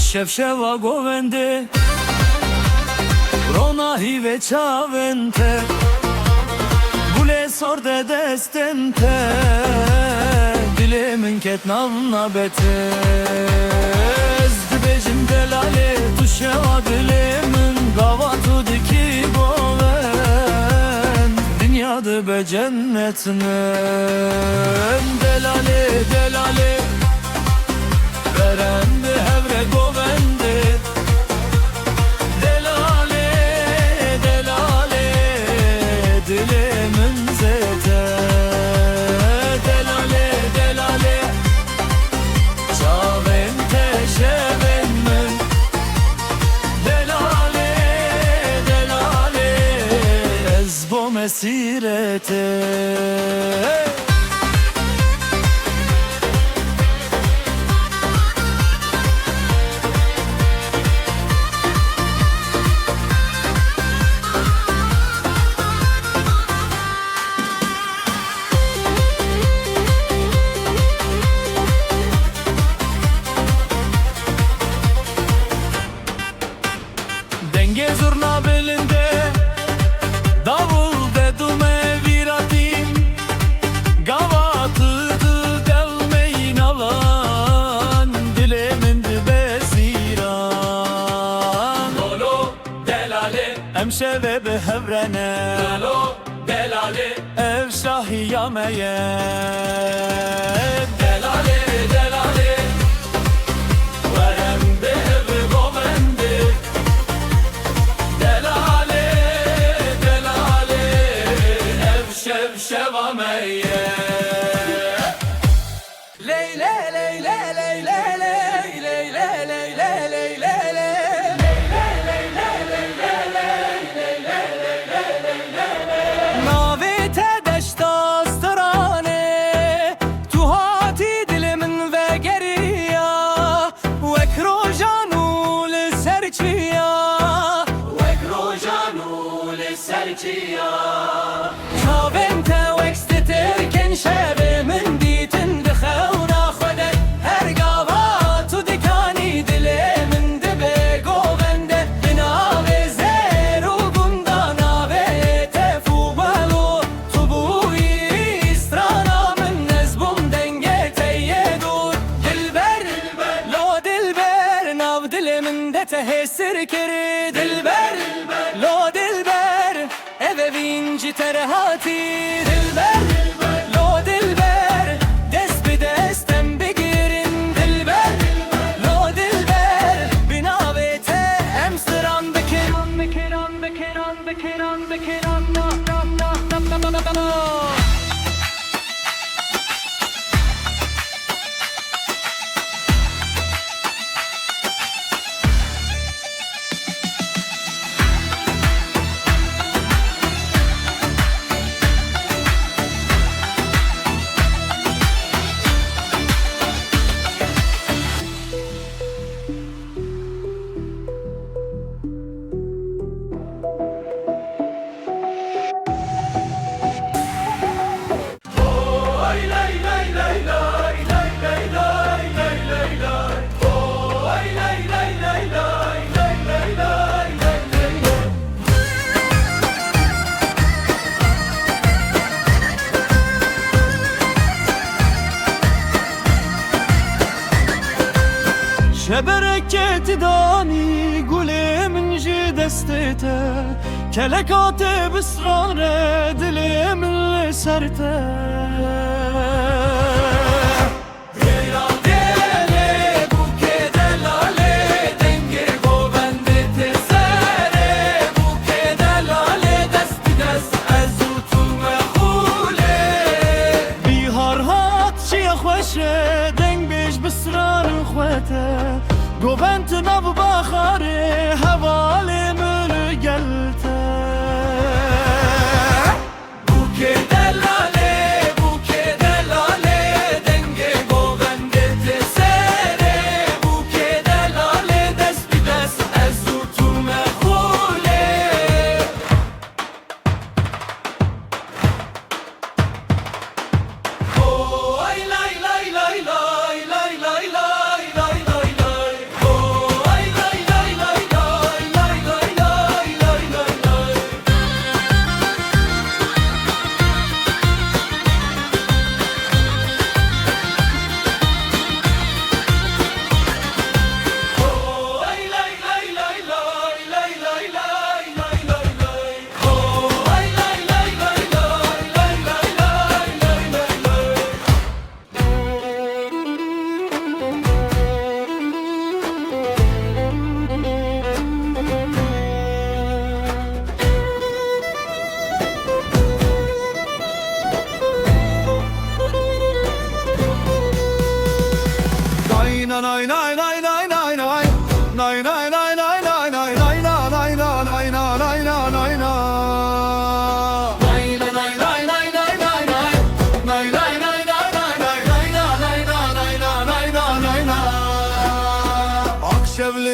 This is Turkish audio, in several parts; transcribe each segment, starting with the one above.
Shevsheva govende Rona hive chavente Bule sorde destente Dilimin ketnavna betez Dibejim delale tuşeva dilimin Gavatu diki goven Dünyada be cennetinin Delale delale Verendi hevre govendi Delale delale dilimin zete Delale delale çavente şevenmin Delale delale ezbo mesirete Denge zurna belinde Davul dedume viratim Gavatıdı delmeyin alan Dilimin besiran Lolo delale Emşeve behevrene Lolo delale Ev şahiyameye Delale delale Verem behevre govendi Sheva meye Leyle leyle leyle leyle leyle leyle Navite deştastırane Tuhati dilimin ve geriya Vekrojanul serçiya Vekrojanul serçiya Kavente vekstetirken şevimin ditin dixevna khodet Her gavatu dikani dilimin dibe govende Binave zeru gunda nave tefu balu Tubuyi istrana min nezbum denge teyyedur Dilber, lo dilber Nav dilimin de tehessir kiri Dilber, lo dilber Eve vinci terhati Dilber, lo dilber Dest bi destem begirin Dilber, lo dilber Binavete emsiran bekiran Bekiran, bekiran, bekiran, bekiran Na, na, na, na, na, na, na, na Şebereketi dani gulimin ji destete Kelekate bisran re dilimin li serte Govent nav baxare havale mül gelte Buke delale denge govende tesere Buke delale dest bi dest ezutu mehule Oh ay lay lay lay lay lay lay lay lay lay Oh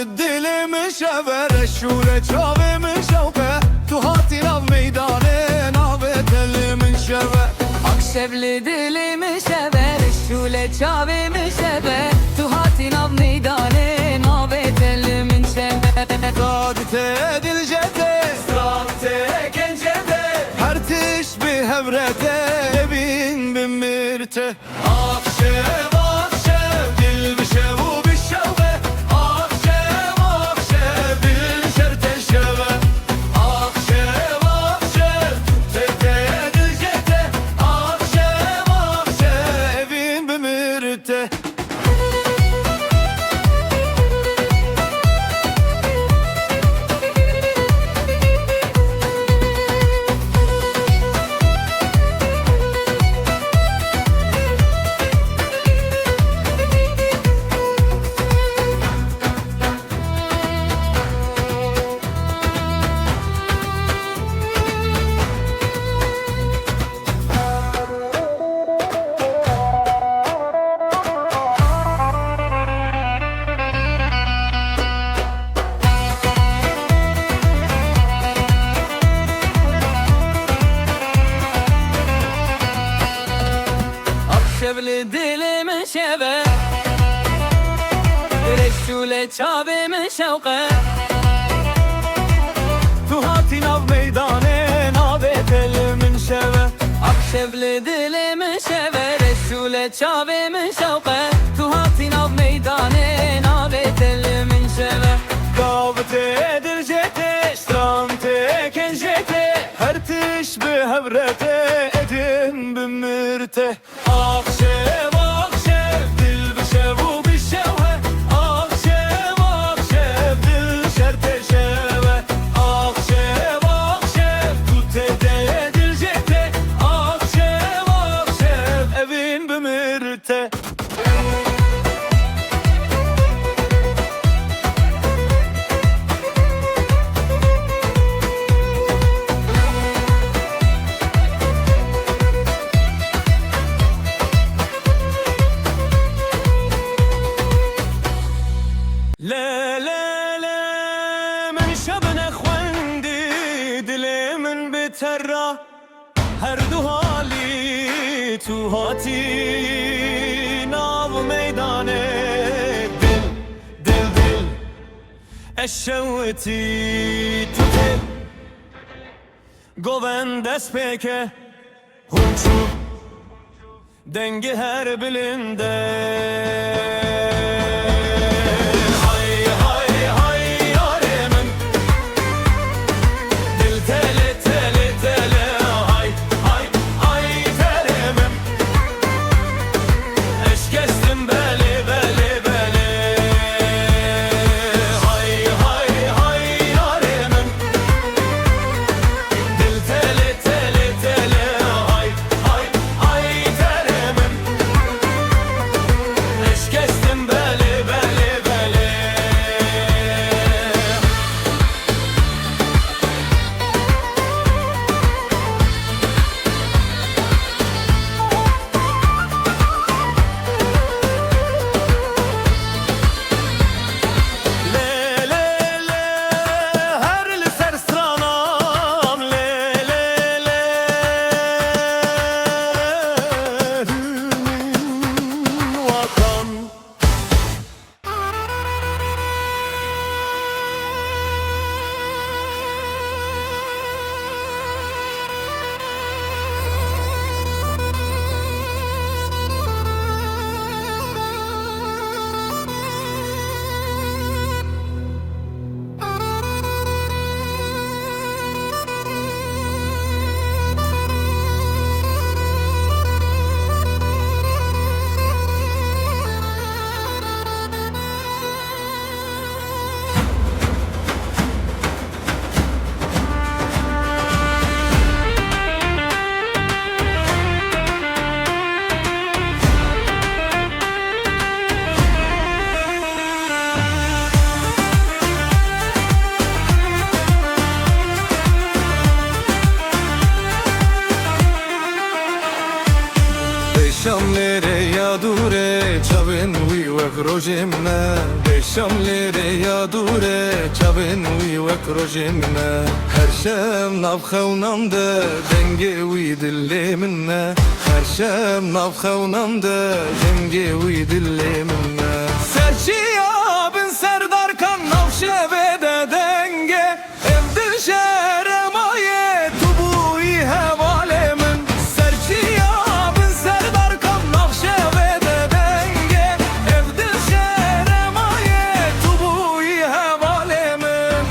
الدل مشبه الشولة شافي من شوقه تهاتي ناف ميدانه نافت اللي من شبه Akşevli dilimi şever Şule çavimi şever Tuhati nav meydane Navet elimin şever Sadete dilcete Strate gencete Her tiş bir hevrete Evin bin mirte Akşev akşev Dil bir şevu bir şeve Akşev akşev Dil şerte şeve Akşev akşev Tete dilcete Akşev akşev Evin bin mirte Akşevli dilimi şever Şule çavimi şevke Tuhati nav meydane Navet elimin şeve Akşevli dilimi şever Şule çavimi şevke Tuhati nav meydane Navet elimin şever Davete dilcete Strante kencete Her tiş bir hevrete Edin bin mirte Akşev akşev Dil bir şevu bir şeve Akşev akşev Dil şerte şeve Akşev akşev Tutete dilcete Akşev akşev Evin bir mirte لا لا لا من شبنا خوندي دلي من بترى هر دو حالي تو هاتي ناو ميدانه دل دل دل الشوتي تتل قوان دست بيكه هونچو دنگي هر بلنده çavên wî wek rojê min e Bêşam lêrê ya dûre çavên wî wek rojê min e Her şem nav xewnam de dengê wî dilê min e Her şem nav xewnam de dengê wî dilê min e Serçiya bin serdar kan nav şevê de denge Ev dil şeremaye tu bûyî hevalê min Serçiya bin serdar kan nav şevê de denge Ev dil şeremaye tu bûyî hevalê min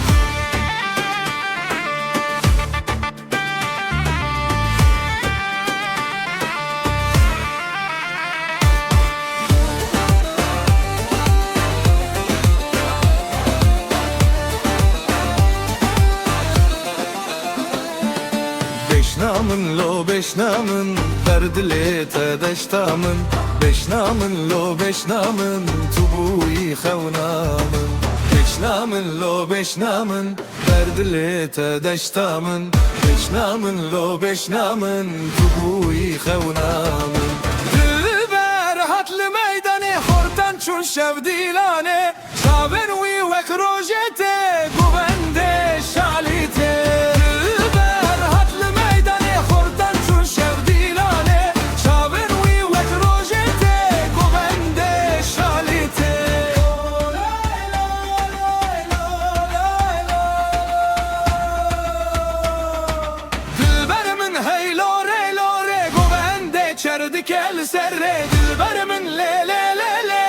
Beşnamın lo beşnamın Berdilê te deştamın Beşnamın lo beşnamın Tu bûyî xewnamın Beşnamın lo beşnamın Berdilê te deştamın Beşnamın lo beşnamın Tu bûyî xewnamın Dilber hatlı meydanê Hortan çûn şevdîlanê Çavên wî wek rojê te Guvendê şalî te Çerdik el serre dilberimin le le le le